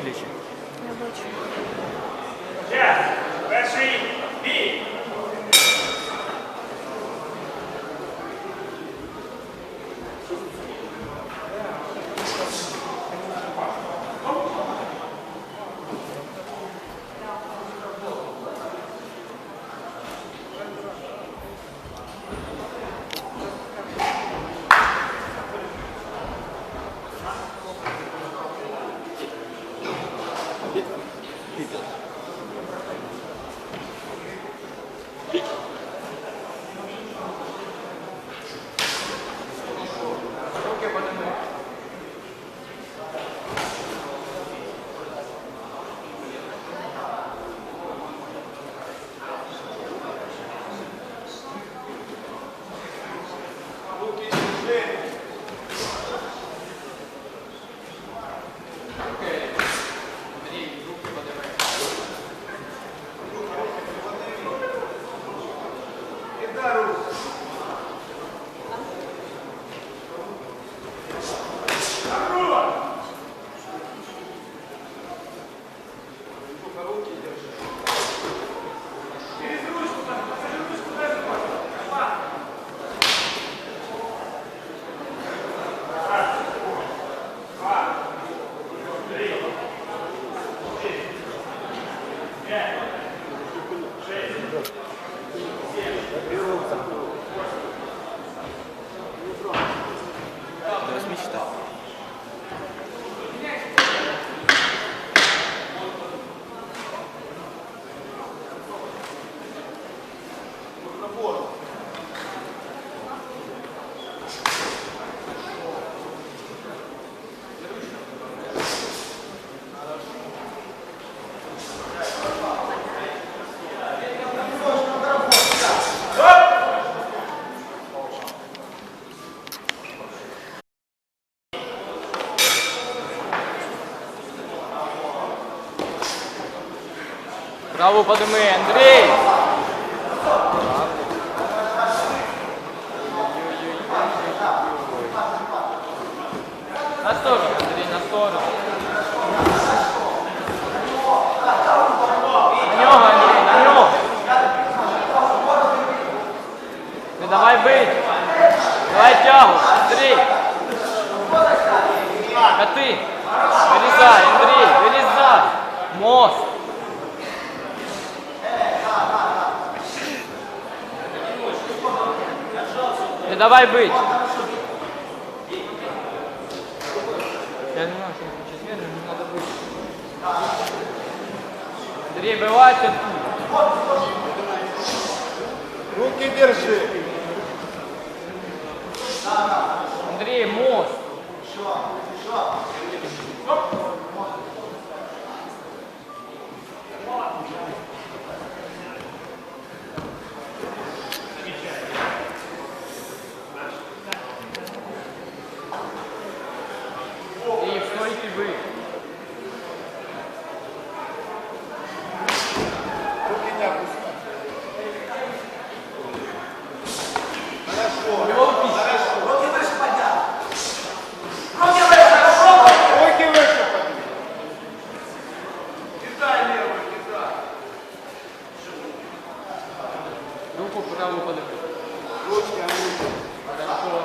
плечі. Я бачу. Перший бій! Праву подими, Андрій! На сторону, Андрій, на сторону. На нього, Андрій, на нього. Не давай бить. Давай тягу, Андрій. Коти. Вилізай, Андрій, вилізай. Мост. Не давай бить. Я не знаю, что он хочет верно, не надо быть. Андрей, бывает тут. Руки держи! Андрей, мост. И стойте вы. Руки не опускай. Хорошо. Руки выше поднял. Руки выше поднял. Кидай левую, кидай. Руку правую поднимай. Ручки, руки. Хорошо.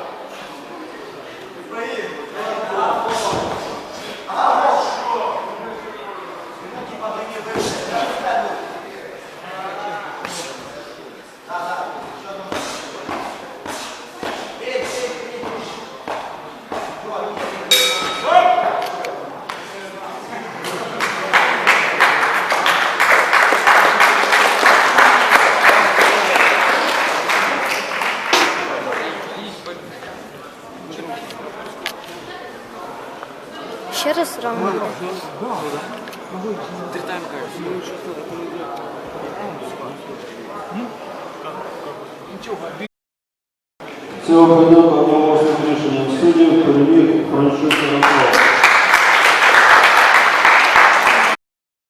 Ще раз раунд. Три таймка. Цього поєдинку одноголосним рішенням суддів переміг Франчук Ярослав.